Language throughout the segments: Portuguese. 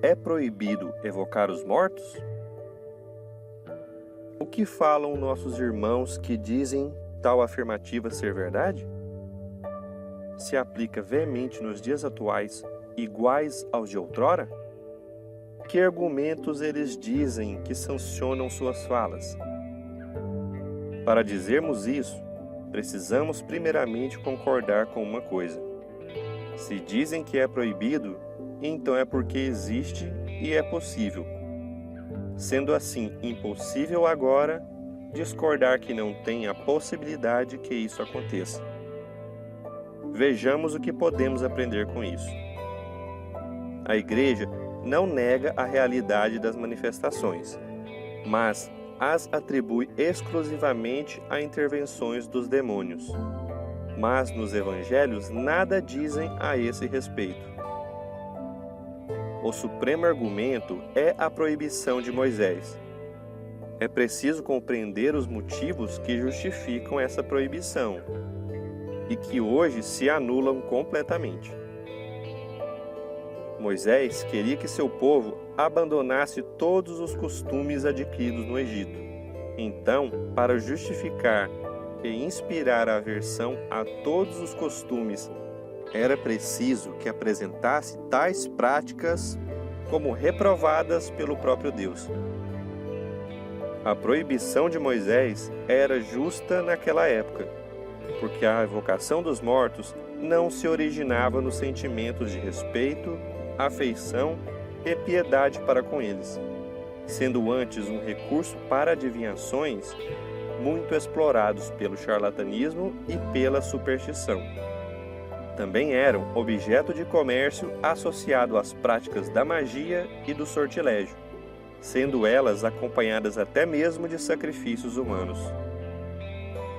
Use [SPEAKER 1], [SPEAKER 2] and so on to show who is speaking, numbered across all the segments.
[SPEAKER 1] é proibido evocar os mortos? O que falam nossos irmãos que dizem tal afirmativa ser verdade? Se aplica veemente nos dias atuais, iguais aos de outrora? Que argumentos eles dizem que sancionam suas falas? Para dizermos isso, precisamos primeiramente concordar com uma coisa. Se dizem que é proibido, então é porque existe e é possível. Sendo assim impossível agora, discordar que não tem a possibilidade que isso aconteça. Vejamos o que podemos aprender com isso. A Igreja não nega a realidade das manifestações, mas as atribui exclusivamente a intervenções dos demônios. Mas nos Evangelhos nada dizem a esse respeito. O supremo argumento é a proibição de Moisés. É preciso compreender os motivos que justificam essa proibição e que hoje se anulam completamente. Moisés queria que seu povo abandonasse todos os costumes adquiridos no Egito. Então, para justificar e inspirar a aversão a todos os costumes, era preciso que apresentasse tais práticas como reprovadas pelo próprio Deus. A proibição de Moisés era justa naquela época, porque a evocação dos mortos não se originava nos sentimentos de respeito, afeição e piedade para com eles, sendo antes um recurso para adivinhações muito explorados pelo charlatanismo e pela superstição. Também eram objeto de comércio associado às práticas da magia e do sortilégio, sendo elas acompanhadas até mesmo de sacrifícios humanos.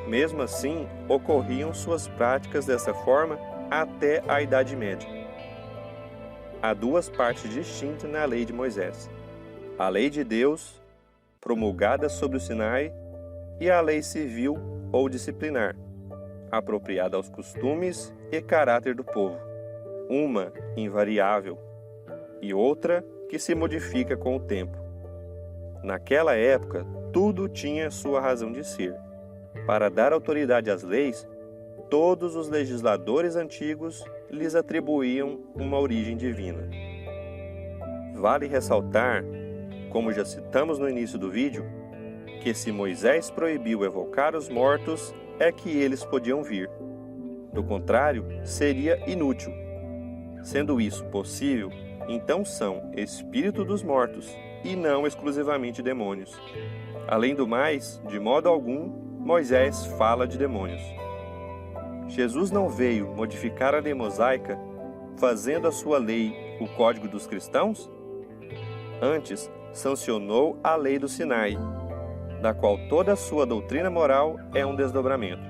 [SPEAKER 1] Mesmo assim, ocorriam suas práticas dessa forma até a Idade Média. Há duas partes distintas na lei de Moisés: a lei de Deus, promulgada sobre o Sinai, e a lei civil ou disciplinar, apropriada aos costumes e caráter do povo, uma invariável e outra que se modifica com o tempo. Naquela época, tudo tinha sua razão de ser. Para dar autoridade às leis, todos os legisladores antigos lhes atribuíam uma origem divina. Vale ressaltar, como já citamos no início do vídeo, que se Moisés proibiu evocar os mortos, é que eles podiam vir. Do contrário, seria inútil. Sendo isso possível, então são espírito dos mortos, e não exclusivamente demônios. Além do mais, de modo algum, Moisés fala de demônios. Jesus não veio modificar a lei mosaica, fazendo a sua lei o código dos cristãos? Antes, sancionou a lei do Sinai, da qual toda a sua doutrina moral é um desdobramento.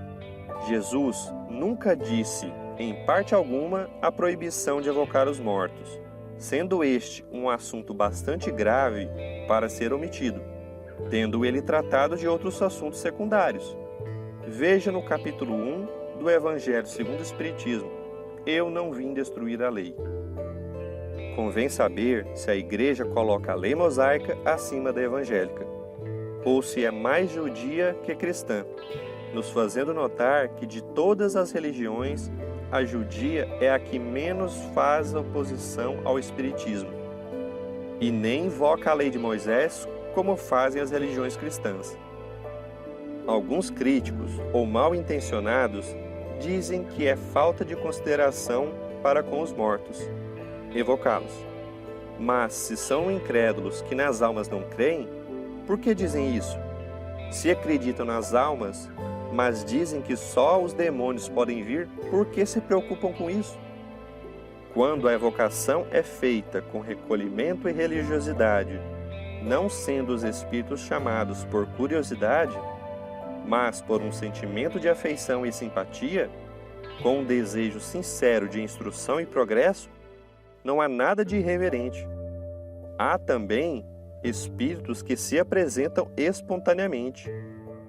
[SPEAKER 1] Jesus nunca disse, em parte alguma, a proibição de evocar os mortos, sendo este um assunto bastante grave para ser omitido, tendo ele tratado de outros assuntos secundários. Veja no capítulo 1 do Evangelho segundo o Espiritismo: Eu não vim destruir a lei. Convém saber se a Igreja coloca a lei mosaica acima da evangélica, ou se é mais judia que cristã, nos fazendo notar que de todas as religiões, a judia é a que menos faz oposição ao Espiritismo, e nem invoca a lei de Moisés como fazem as religiões cristãs. Alguns críticos, ou mal intencionados, dizem que é falta de consideração para com os mortos evocá-los. Mas se são incrédulos que nas almas não creem, por que dizem isso? Se acreditam nas almas, mas dizem que só os demônios podem vir, por que se preocupam com isso? Quando a evocação é feita com recolhimento e religiosidade, não sendo os espíritos chamados por curiosidade, mas por um sentimento de afeição e simpatia, com um desejo sincero de instrução e progresso, não há nada de irreverente. Há também espíritos que se apresentam espontaneamente,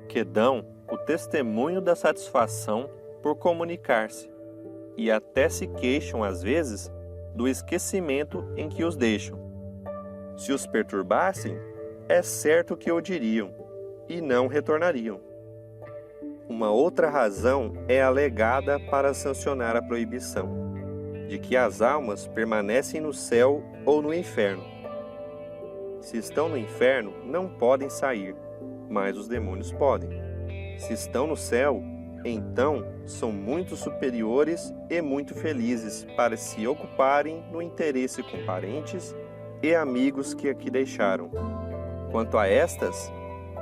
[SPEAKER 1] que dão o testemunho da satisfação por comunicar-se, e até se queixam, às vezes, do esquecimento em que os deixam. Se os perturbassem, é certo que o diriam, e não retornariam. Uma outra razão é alegada para sancionar a proibição, de que as almas permanecem no céu ou no inferno. Se estão no inferno, não podem sair, mas os demônios podem. Se estão no céu, então são muito superiores e muito felizes para se ocuparem no interesse com parentes e amigos que aqui deixaram. Quanto a estas,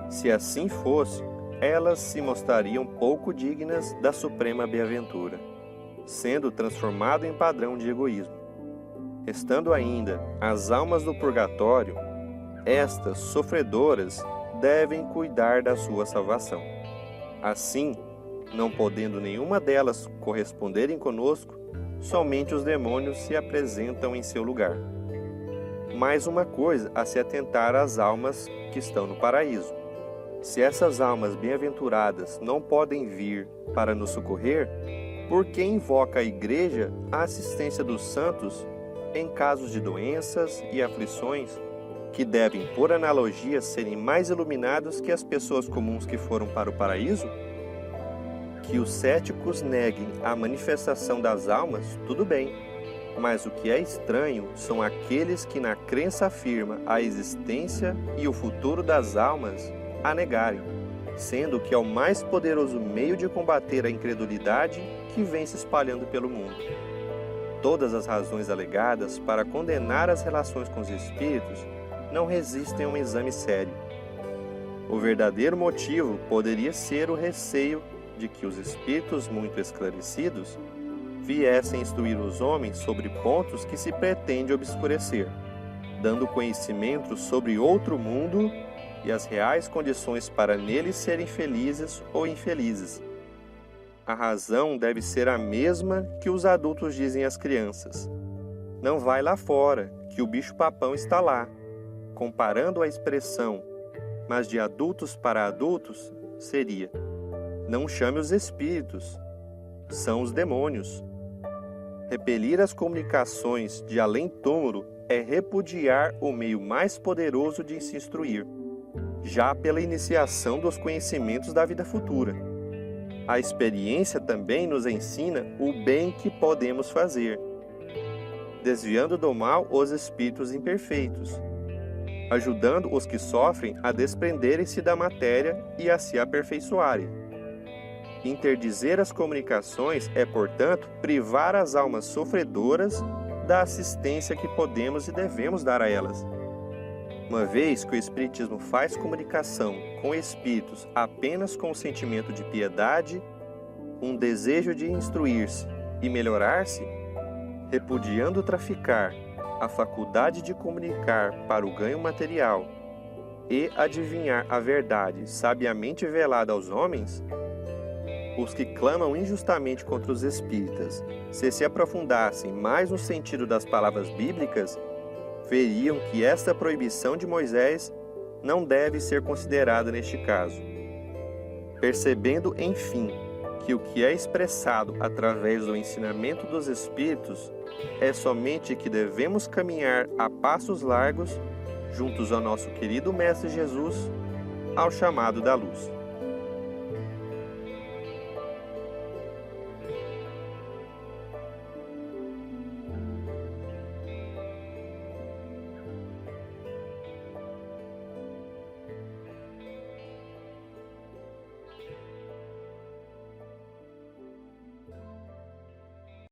[SPEAKER 1] se assim fosse, elas se mostrariam pouco dignas da suprema bem-aventura, sendo transformado em padrão de egoísmo. Restando ainda as almas do purgatório, estas sofredoras devem cuidar da sua salvação. Assim, não podendo nenhuma delas corresponderem conosco, somente os demônios se apresentam em seu lugar. Mais uma coisa a se atentar às almas que estão no paraíso. Se essas almas bem-aventuradas não podem vir para nos socorrer, por que invoca a Igreja a assistência dos santos em casos de doenças e aflições, que devem, por analogia, serem mais iluminados que as pessoas comuns que foram para o paraíso? Que os céticos neguem a manifestação das almas, tudo bem, mas o que é estranho são aqueles que na crença afirma a existência e o futuro das almas a negarem, sendo que é o mais poderoso meio de combater a incredulidade que vem se espalhando pelo mundo. Todas as razões alegadas para condenar as relações com os espíritos não resistem a um exame sério. O verdadeiro motivo poderia ser o receio de que os espíritos muito esclarecidos viessem instruir os homens sobre pontos que se pretende obscurecer, dando conhecimento sobre outro mundo e as reais condições para neles serem felizes ou infelizes. A razão deve ser a mesma que os adultos dizem às crianças. Não vai lá fora, que o bicho-papão está lá. Comparando a expressão, mas de adultos para adultos, seria: não chame os espíritos, são os demônios. Repelir as comunicações de além-túmulo é repudiar o meio mais poderoso de se instruir, já pela iniciação dos conhecimentos da vida futura. A experiência também nos ensina o bem que podemos fazer, desviando do mal os espíritos imperfeitos, ajudando os que sofrem a desprenderem-se da matéria e a se aperfeiçoarem. Interdizer as comunicações é, portanto, privar as almas sofredoras da assistência que podemos e devemos dar a elas. Uma vez que o Espiritismo faz comunicação com espíritos apenas com o sentimento de piedade, um desejo de instruir-se e melhorar-se, repudiando traficar, a faculdade de comunicar para o ganho material e adivinhar a verdade sabiamente velada aos homens, os que clamam injustamente contra os espíritas, se aprofundassem mais no sentido das palavras bíblicas, veriam que esta proibição de Moisés não deve ser considerada neste caso. Percebendo, enfim, que o que é expressado através do ensinamento dos Espíritos é somente que devemos caminhar a passos largos, juntos ao nosso querido Mestre Jesus, ao chamado da luz.